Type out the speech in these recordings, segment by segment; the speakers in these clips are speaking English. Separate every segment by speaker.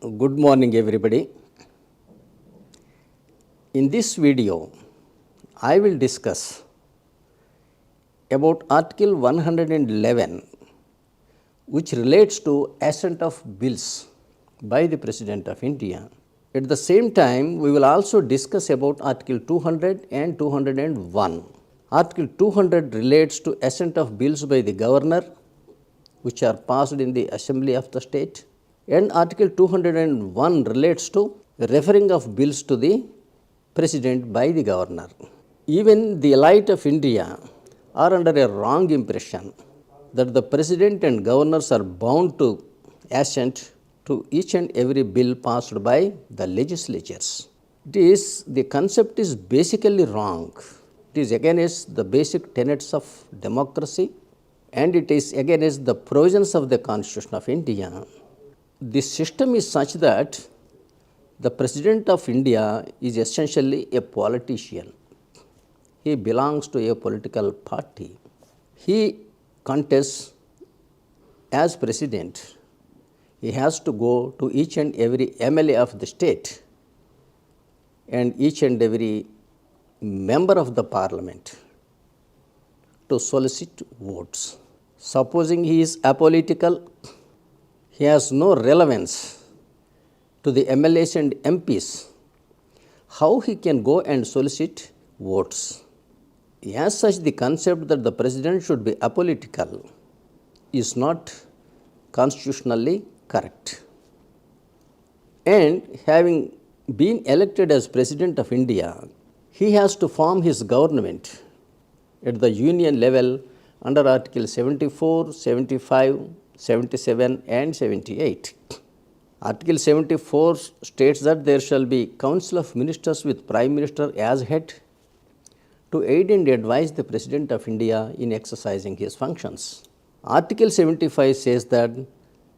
Speaker 1: Good morning, everybody. In this video, I will discuss about Article 111, which relates to assent of bills by the President of India. At the same time, we will also discuss about Article 200 and 201. Article 200 relates to assent of bills by the Governor, which are passed in the Assembly of the State. And Article 201 relates to referring of bills to the President by the Governor. Even the elite of India are under a wrong impression that the President and Governors are bound to assent to each and every bill passed by the legislatures. The concept is basically wrong. It is against the basic tenets of democracy and it is against the provisions of the Constitution of India. The system is such that the President of India is essentially a politician. He belongs to a political party. He contests as President. He has to go to each and every MLA of the state and each and every member of the Parliament to solicit votes. Supposing he is apolitical, he has no relevance to the MLAs and MPs, how he can go and solicit votes? As such, the concept that the President should be apolitical is not constitutionally correct. And having been elected as President of India, he has to form his government at the union level under Article 74, 75, 77 and 78. Article 74 states that there shall be Council of Ministers with Prime Minister as head to aid and advise the President of India in exercising his functions. Article 75 says that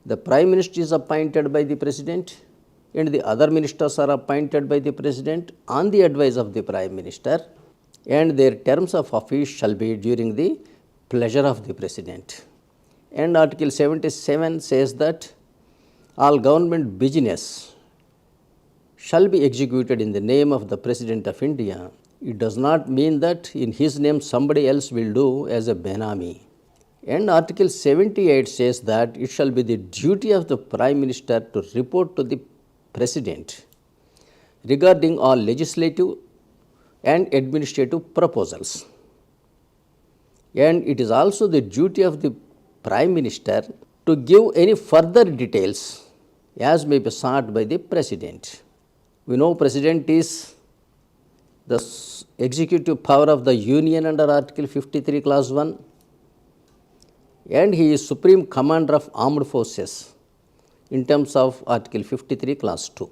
Speaker 1: the Prime Minister is appointed by the President and the other ministers are appointed by the President on the advice of the Prime Minister and their terms of office shall be during the pleasure of the President. And Article 77 says that all government business shall be executed in the name of the President of India. It does not mean that in his name somebody else will do as a benami. And Article 78 says that it shall be the duty of the Prime Minister to report to the President regarding all legislative and administrative proposals. And it is also the duty of the Prime Minister to give any further details as may be sought by the President. We know President is the executive power of the Union under Article 53 Clause 1 and he is Supreme Commander of Armed Forces in terms of Article 53 Clause 2.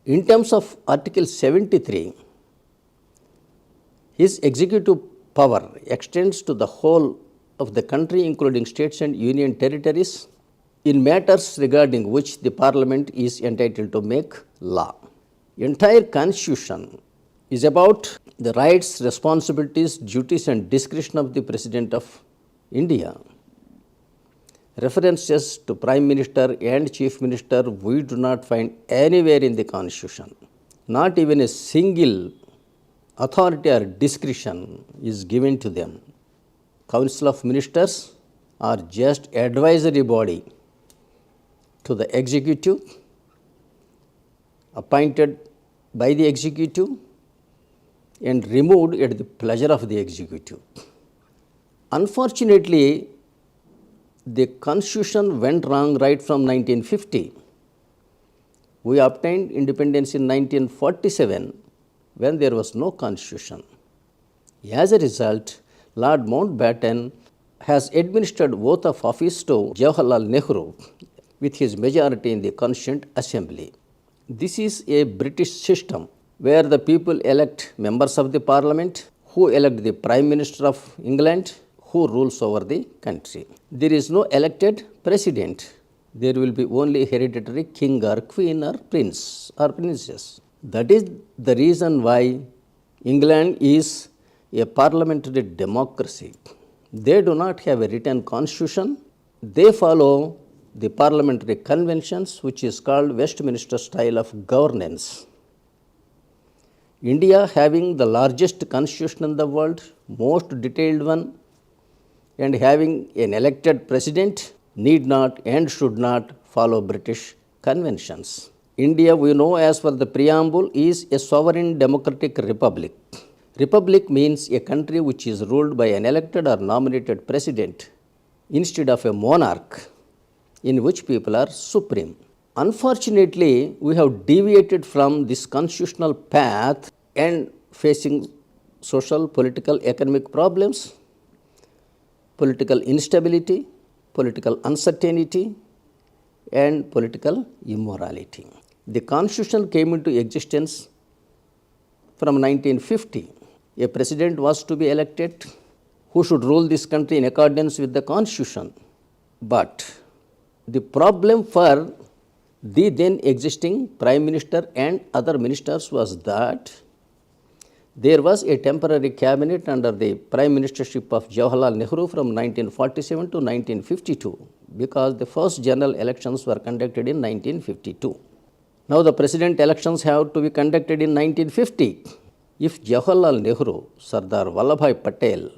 Speaker 1: In terms of Article 73, his executive power extends to the whole of the country including states and union territories in matters regarding which the Parliament is entitled to make law. Entire Constitution is about the rights, responsibilities, duties and discretion of the President of India. References to Prime Minister and Chief Minister we do not find anywhere in the Constitution. Not even a single authority or discretion is given to them. Council of Ministers are just advisory body to the executive, appointed by the executive and removed at the pleasure of the executive. Unfortunately, the Constitution went wrong right from 1950. We obtained independence in 1947 when there was no Constitution. As a result, Lord Mountbatten has administered oath of office to Jawaharlal Nehru with his majority in the Constituent Assembly. This is a British system where the people elect members of the Parliament who elect the Prime Minister of England who rules over the country. There is no elected president. There will be only hereditary king or queen or prince or princess. That is the reason why England is a parliamentary democracy. They do not have a written constitution. They follow the parliamentary conventions, which is called Westminster style of governance. India, having the largest constitution in the world, most detailed one, and having an elected president, need not and should not follow British conventions. India, we know as per the preamble, is a sovereign democratic republic. Republic means a country which is ruled by an elected or nominated president instead of a monarch in which people are supreme. Unfortunately, we have deviated from this constitutional path and facing social, political, economic problems, political instability, political uncertainty, and political immorality. The Constitution came into existence from 1950. A president was to be elected who should rule this country in accordance with the Constitution. But the problem for the then existing Prime Minister and other ministers was that there was a temporary cabinet under the Prime Ministership of Jawaharlal Nehru from 1947 to 1952 because the first general elections were conducted in 1952. Now the president elections have to be conducted in 1950. If Jawaharlal Nehru, Sardar Vallabhbhai Patel,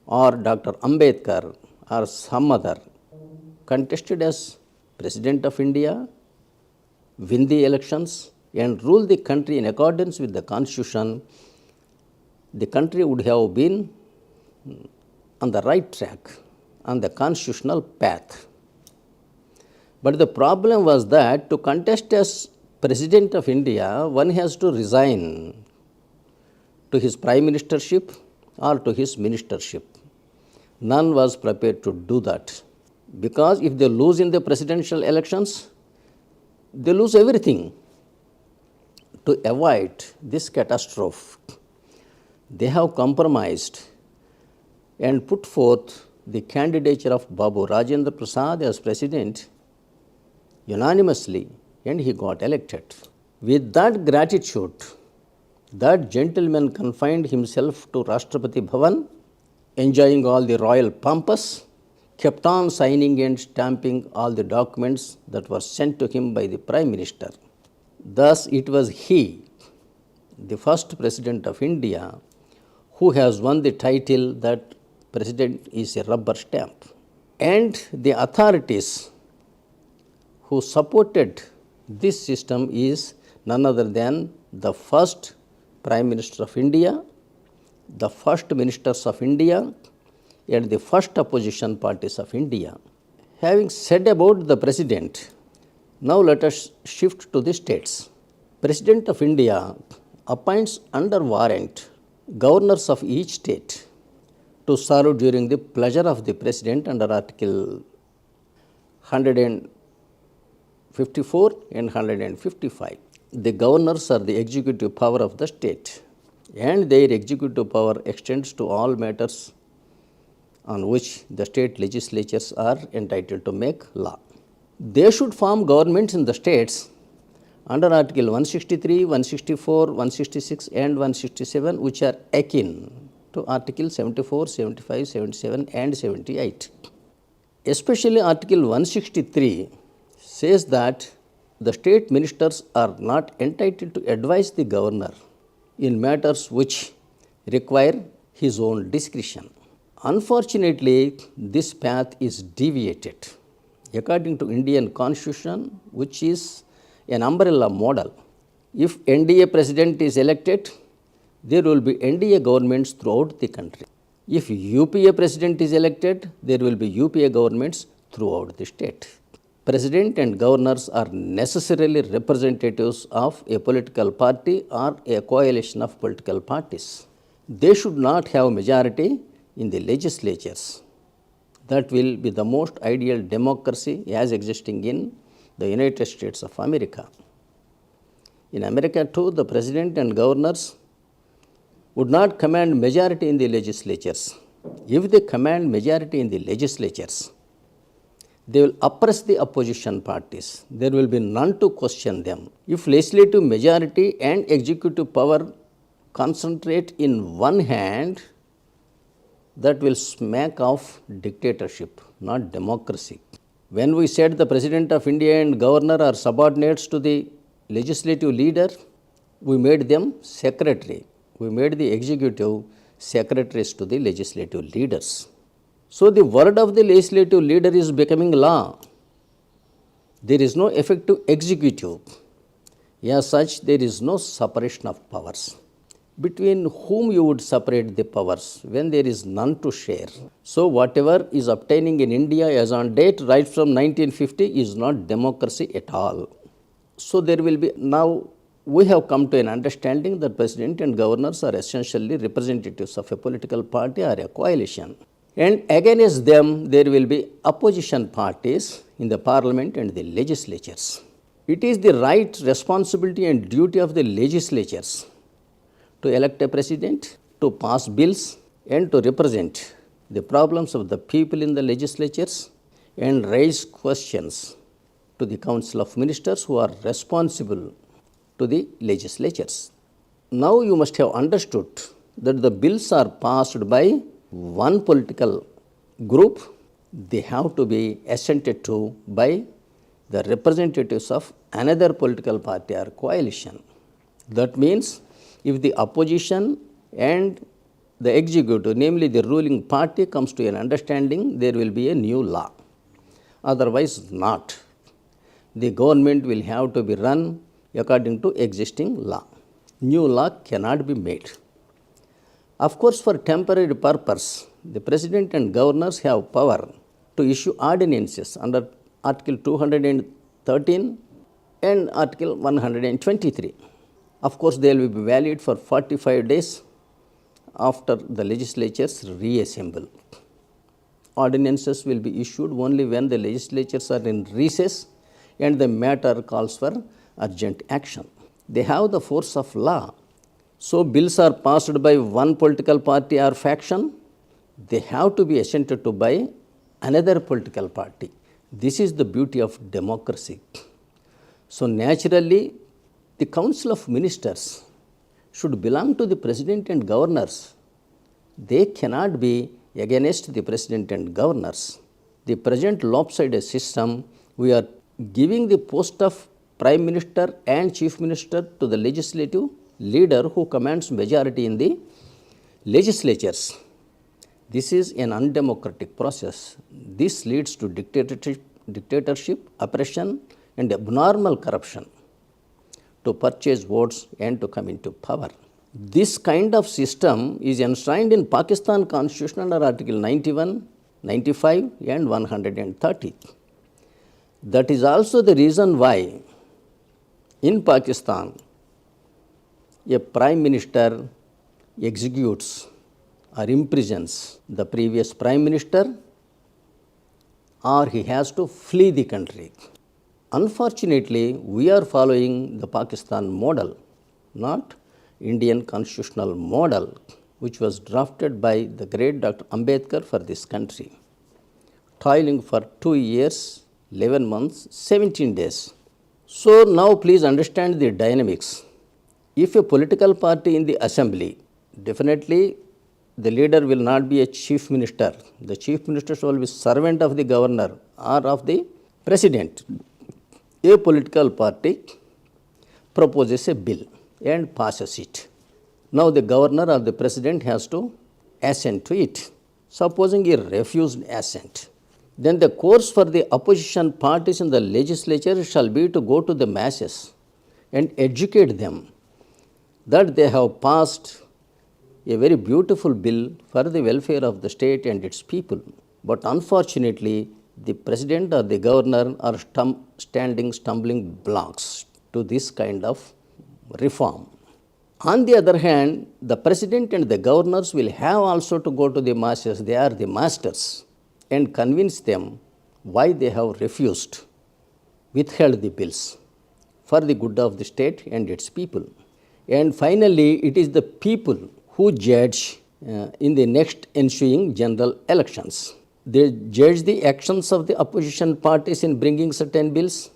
Speaker 1: or Dr. Ambedkar, or some other contested as President of India, win the elections, and rule the country in accordance with the Constitution, the country would have been on the right track, on the constitutional path. But the problem was that to contest as President of India, one has to resign to his Prime Ministership or to his ministership. None was prepared to do that because if they lose in the presidential elections, they lose everything. To avoid this catastrophe, they have compromised and put forth the candidature of Babu Rajendra Prasad as president unanimously, and he got elected. With that gratitude, that gentleman confined himself to Rashtrapati Bhavan, enjoying all the royal pomps, kept on signing and stamping all the documents that were sent to him by the Prime Minister. Thus, it was he, the first President of India, who has won the title that President is a rubber stamp. And the authorities who supported this system is none other than the first Prime Minister of India, the first Ministers of India, and the first opposition parties of India. Having said about the President, now let us shift to the states. President of India appoints under warrant governors of each state to serve during the pleasure of the President under Article 154 and 155. The governors are the executive power of the state, and their executive power extends to all matters on which the state legislatures are entitled to make law. They should form governments in the states under Article 163, 164, 166 and 167, which are akin to Article 74, 75, 77 and 78. Especially Article 163 says that the state ministers are not entitled to advise the governor in matters which require his own discretion. Unfortunately, this path is deviated according to Indian Constitution, which is an umbrella model. If NDA president is elected, there will be NDA governments throughout the country. If UPA president is elected, there will be UPA governments throughout the state. President and governors are necessarily representatives of a political party or a coalition of political parties. They should not have majority in the legislatures. That will be the most ideal democracy as existing in the United States of America. In America too, the president and governors would not command majority in the legislatures. If they command majority in the legislatures, they will oppress the opposition parties. There will be none to question them. If legislative majority and executive power concentrate in one hand, that will smack of dictatorship, not democracy. When we said the President of India and Governor are subordinates to the legislative leader, we made them secretary. We made the executive secretaries to the legislative leaders. So the word of the legislative leader is becoming law. There is no effective executive. As such, there is no separation of powers. Between whom you would separate the powers when there is none to share? So whatever is obtaining in India as on date right from 1950 is not democracy at all. So there will be, now we have come to an understanding that president and governors are essentially representatives of a political party or a coalition. And against them there will be opposition parties in the parliament and the legislatures. It is the right, responsibility and duty of the legislatures to elect a president, to pass bills and to represent the problems of the people in the legislatures and raise questions to the Council of Ministers who are responsible to the legislatures. Now you must have understood that the bills are passed by one political group. They have to be assented to by the representatives of another political party or coalition. That means if the opposition and the executive, namely the ruling party, comes to an understanding, there will be a new law. Otherwise not. The government will have to be run according to existing law. New law cannot be made. Of course, for temporary purpose, the president and governors have power to issue ordinances under Article 213 and Article 123. Of course, they will be valid for 45 days after the legislatures reassemble. Ordinances will be issued only when the legislatures are in recess and the matter calls for urgent action. They have the force of law. So bills are passed by one political party or faction, they have to be assented to by another political party. This is the beauty of democracy. So naturally, the Council of Ministers should belong to the President and Governors. They cannot be against the President and Governors. The present lopsided system, we are giving the post of Prime Minister and Chief Minister to the legislative leader who commands majority in the legislatures. This is an undemocratic process. This leads to dictatorship, oppression and abnormal corruption to purchase votes and to come into power. This kind of system is enshrined in Pakistan Constitution under Article 91, 95 and 130. That is also the reason why in Pakistan a Prime Minister executes or imprisons the previous Prime Minister, or he has to flee the country. Unfortunately, we are following the Pakistan model, not Indian constitutional model, which was drafted by the great Dr. Ambedkar for this country, toiling for 2 years, 11 months, 17 days. So now please understand the dynamics. If a political party in the assembly, definitely the leader will not be a chief minister. The chief minister will be servant of the governor or of the president. A political party proposes a bill and passes it. Now the governor or the president has to assent to it. Supposing he refused assent, then the course for the opposition parties in the legislature shall be to go to the masses and educate them that they have passed a very beautiful bill for the welfare of the state and its people. But unfortunately, the president or the governor are standing stumbling blocks to this kind of reform. On the other hand, the president and the governors will have also to go to the masses, they are the masters, and convince them why they have refused, withheld the bills for the good of the state and its people. And finally, it is the people who judge in the next ensuing general elections. They judge the actions of the opposition parties in bringing certain bills.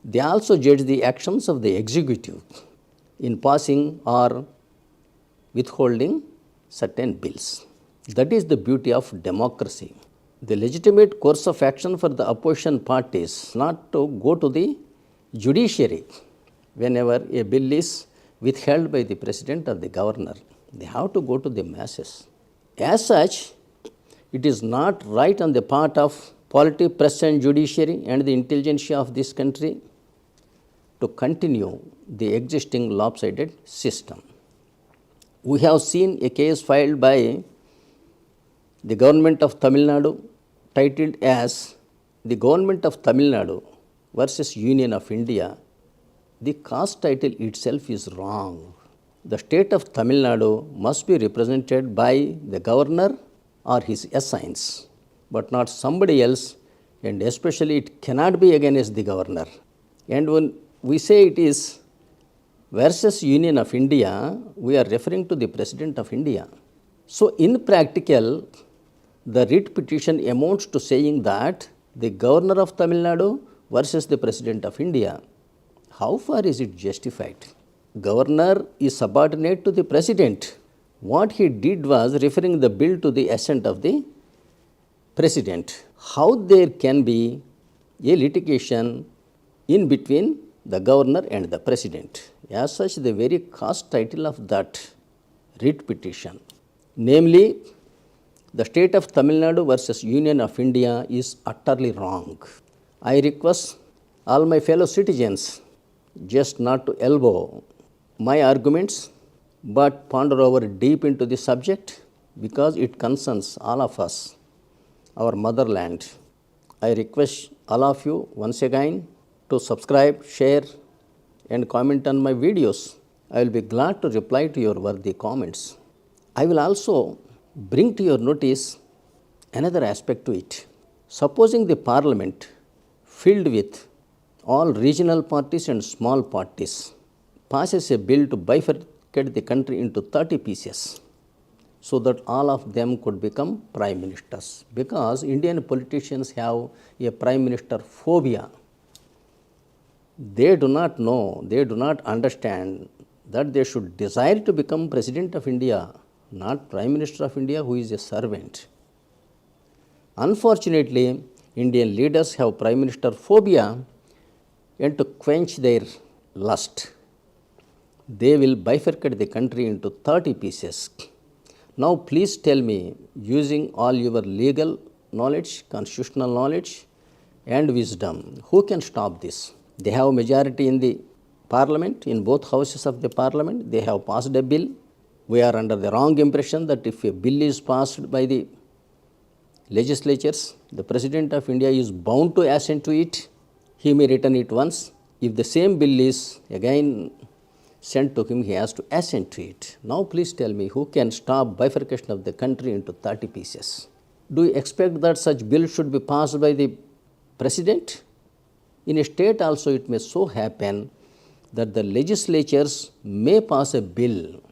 Speaker 1: They also judge the actions of the executive in passing or withholding certain bills. That is the beauty of democracy. The legitimate course of action for the opposition parties not to go to the judiciary whenever a bill is withheld by the president or the governor. They have to go to the masses. As such, it is not right on the part of polity, press and judiciary and the intelligentsia of this country to continue the existing lopsided system. We have seen a case filed by the government of Tamil Nadu titled as the Government of Tamil Nadu versus Union of India. The cause title itself is wrong. The state of Tamil Nadu must be represented by the governor or his assigns, but not somebody else, and especially it cannot be against the governor. And when we say it is versus Union of India, we are referring to the President of India. So in practical, the writ petition amounts to saying that the governor of Tamil Nadu versus the President of India. How far is it justified? Governor is subordinate to the President. What he did was referring the bill to the assent of the President. How there can be a litigation in between the governor and the President? As such, the very cast title of that writ petition, namely, the state of Tamil Nadu versus Union of India, is utterly wrong. I request all my fellow citizens just not to elbow my arguments, but ponder over deep into the subject because it concerns all of us, our motherland. I request all of you once again to subscribe, share and comment on my videos. I will be glad to reply to your worthy comments. I will also bring to your notice another aspect to it. Supposing the parliament filled with all regional parties and small parties passes a bill to bifurcate the country into 30 pieces so that all of them could become prime ministers, because Indian politicians have a prime minister phobia. They do not know, they do not understand that they should desire to become President of India, not Prime Minister of India who is a servant. Unfortunately, Indian leaders have Prime Minister phobia, and to quench their lust, they will bifurcate the country into 30 pieces. Now please tell me, using all your legal knowledge, constitutional knowledge and wisdom, who can stop this? They have majority in the parliament, in both houses of the parliament. They have passed a bill. We are under the wrong impression that if a bill is passed by the legislatures, the President of India is bound to assent to it. He may return it once. If the same bill is again sent to him, he has to assent to it. Now please tell me, who can stop bifurcation of the country into 30 pieces? Do you expect that such bill should be passed by the President? In a state also it may so happen that the legislatures may pass a bill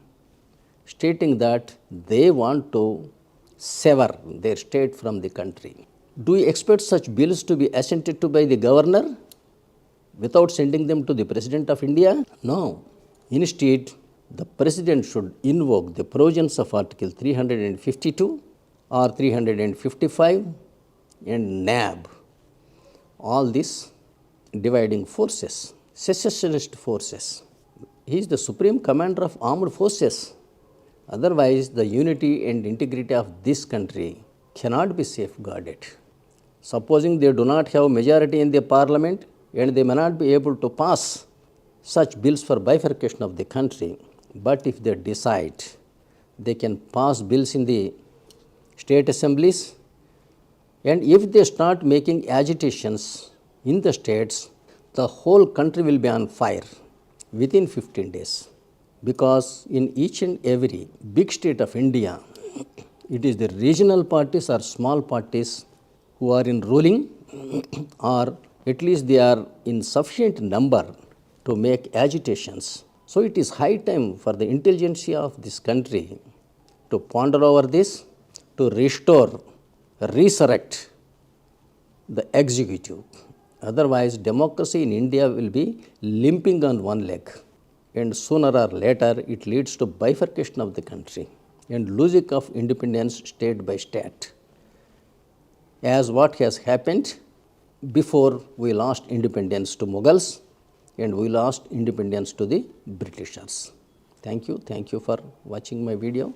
Speaker 1: stating that they want to sever their state from the country. Do you expect such bills to be assented to by the governor without sending them to the President of India? No. Instead, the President should invoke the provisions of Article 352 or 355 and nab all these dividing forces, secessionist forces. He is the supreme commander of armed forces. Otherwise, the unity and integrity of this country cannot be safeguarded. Supposing they do not have majority in the parliament and they may not be able to pass such bills for bifurcation of the country, but if they decide, they can pass bills in the state assemblies, and if they start making agitations in the states, the whole country will be on fire within 15 days. Because in each and every big state of India, it is the regional parties or small parties who are in ruling, or at least they are in sufficient number to make agitations. So it is high time for the intelligentsia of this country to ponder over this, to restore, resurrect the executive. Otherwise, democracy in India will be limping on one leg, and sooner or later it leads to bifurcation of the country and losing of independence state by state. as what has happened before we lost independence to Mughals and we lost independence to the Britishers. Thank you for watching my video.